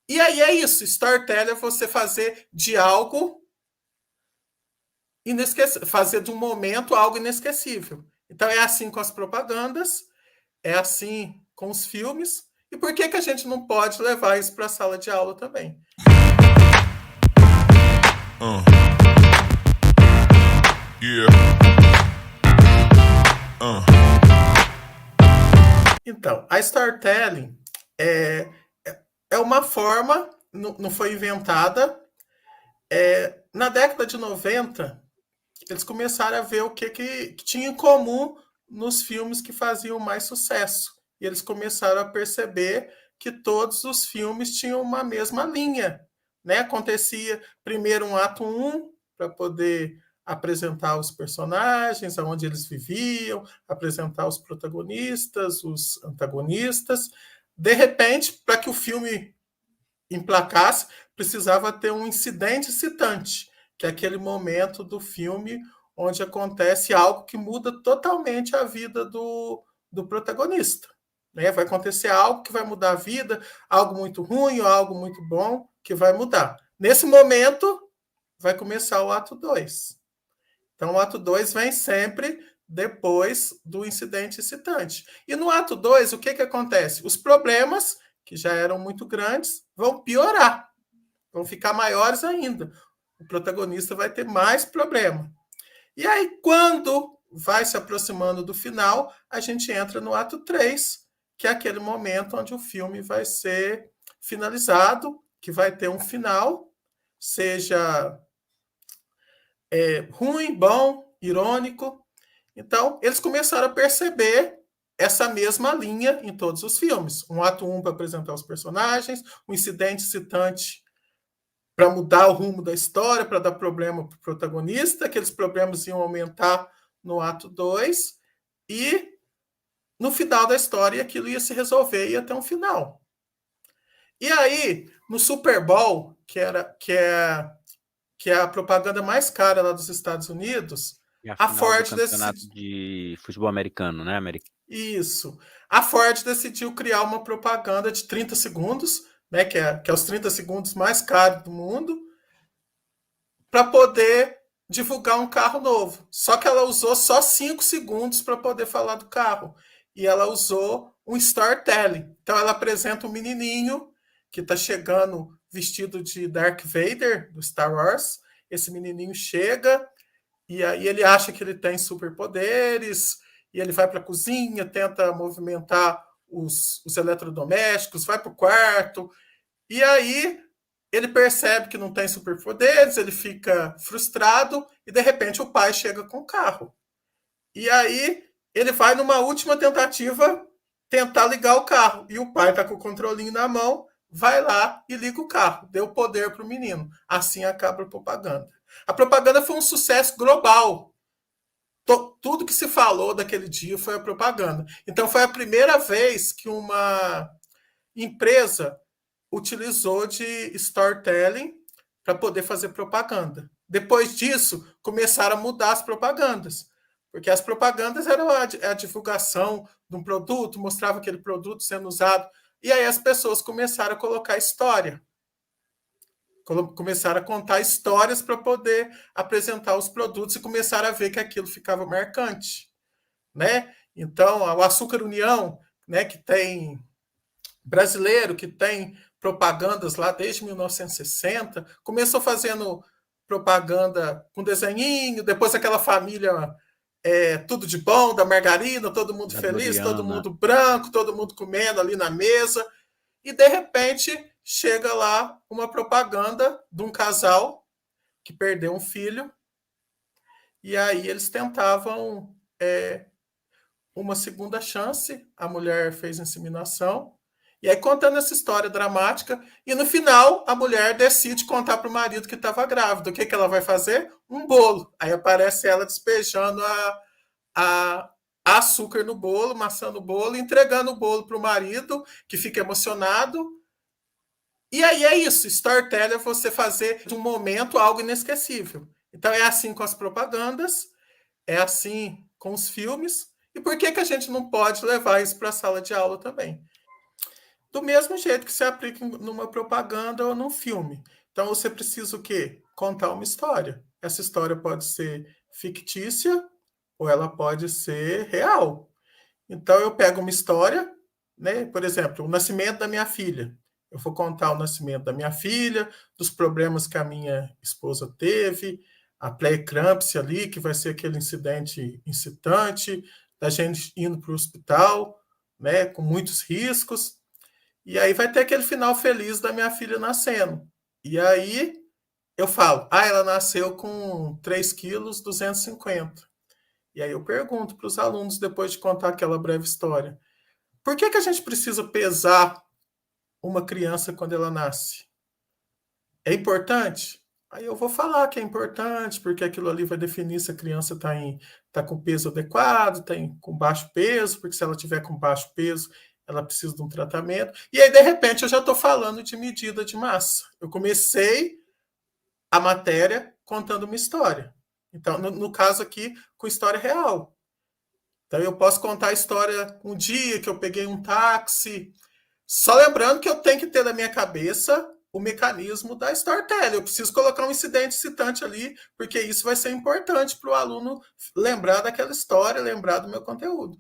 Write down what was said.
E aí é isso, storytelling é você fazer de algo inesquecível, fazer de um momento algo inesquecível. Então é assim com as propagandas, é assim com os filmes. E por que a gente não pode levar isso para a sala de aula também? Yeah. Então, a storytelling é, é uma forma, não foi inventada. Na década de 90, eles começaram a ver o que tinha em comum nos filmes que faziam mais sucesso. E eles começaram a perceber que todos os filmes tinham uma mesma linha. Né? Acontecia primeiro um ato 1 para poder apresentar os personagens, aonde eles viviam, apresentar os protagonistas, os antagonistas. De repente, para que o filme emplacasse, precisava ter um incidente excitante, que é aquele momento do filme onde acontece algo que muda totalmente a vida do protagonista. Né? Vai acontecer algo que vai mudar a vida, algo muito ruim ou algo muito bom que vai mudar. Nesse momento, vai começar o ato 2. Então, o ato 2 vem sempre depois do incidente excitante. E no ato 2, o que acontece? Os problemas, que já eram muito grandes, vão piorar, vão ficar maiores ainda. O protagonista vai ter mais problema. E aí, quando vai se aproximando do final, a gente entra no ato 3, que é aquele momento onde o filme vai ser finalizado, que vai ter um final, seja ruim, bom, irônico. Então, eles começaram a perceber essa mesma linha em todos os filmes. Um ato 1 para apresentar os personagens, um incidente excitante para mudar o rumo da história, para dar problema para o protagonista, aqueles problemas iam aumentar no ato 2, e no final da história aquilo ia se resolver, ia ter um final. E aí, no Super Bowl, que é a propaganda mais cara lá dos Estados Unidos, E a a final do Ford campeonato decidiu. de futebol americano, né? Isso. A Ford decidiu criar uma propaganda de 30 segundos, né, que é os 30 segundos mais caros do mundo, para poder divulgar um carro novo. Só que ela usou só 5 segundos para poder falar do carro. E ela usou um storytelling. Então ela apresenta um menininho que está chegando vestido de Darth Vader, do Star Wars. Esse menininho chega e aí ele acha que ele tem superpoderes, e ele vai para a cozinha, tenta movimentar os eletrodomésticos, vai para o quarto, e aí ele percebe que não tem superpoderes, ele fica frustrado, e de repente o pai chega com o carro. E aí ele vai numa última tentativa tentar ligar o carro, e o pai está com o controlinho na mão, vai lá e liga o carro, deu poder para o menino. Assim acaba a propaganda. A propaganda foi um sucesso global. Tudo que se falou daquele dia foi a propaganda. Então foi a primeira vez que uma empresa utilizou de storytelling para poder fazer propaganda. Depois disso, começaram a mudar as propagandas. Porque as propagandas eram a divulgação de um produto, mostrava aquele produto sendo usado. E aí as pessoas começaram a colocar história. Começaram a contar histórias para poder apresentar os produtos e começaram a ver que aquilo ficava marcante, né? Então, o Açúcar União, né, que tem brasileiro, que tem propagandas lá desde 1960, começou fazendo propaganda com desenhinho, depois aquela família tudo de bom, da margarina, todo mundo Da feliz, todo Gloriana. mundo branco, todo mundo comendo ali na mesa, e de repente chega lá uma propaganda de um casal que perdeu um filho, e aí eles tentavam uma segunda chance, a mulher fez inseminação, e aí contando essa história dramática, e no final a mulher decide contar para o marido que estava grávida. O que ela vai fazer? Um bolo. Aí aparece ela despejando a açúcar no bolo, maçã no bolo, entregando o bolo para o marido, que fica emocionado. E aí é isso, storytelling é você fazer de um momento algo inesquecível. Então é assim com as propagandas, é assim com os filmes. E por que a gente não pode levar isso para a sala de aula também? Do mesmo jeito que se aplica numa propaganda ou num filme. Então você precisa o quê? Contar uma história. Essa história pode ser fictícia ou ela pode ser real. Então eu pego uma história, né? Por exemplo, o nascimento da minha filha. Eu vou contar o nascimento da minha filha, dos problemas que a minha esposa teve, a pré-eclâmpsia ali, que vai ser aquele incidente incitante, da gente indo para o hospital, né? Com muitos riscos. E aí vai ter aquele final feliz da minha filha nascendo. E aí eu falo, ela nasceu com 3 quilos 250. E aí eu pergunto para os alunos, depois de contar aquela breve história, por que a gente precisa pesar uma criança quando ela nasce? É importante? Aí eu vou falar que é importante, porque aquilo ali vai definir se a criança tá com peso adequado, com baixo peso, porque se ela tiver com baixo peso, ela precisa de um tratamento. E aí, de repente, eu já estou falando de medida de massa. Eu comecei a matéria contando uma história. Então, no caso aqui, com história real. Então, eu posso contar a história um dia que eu peguei um táxi. Só lembrando que eu tenho que ter na minha cabeça o mecanismo da storytelling. Eu preciso colocar um incidente citante ali, porque isso vai ser importante para o aluno lembrar daquela história, lembrar do meu conteúdo.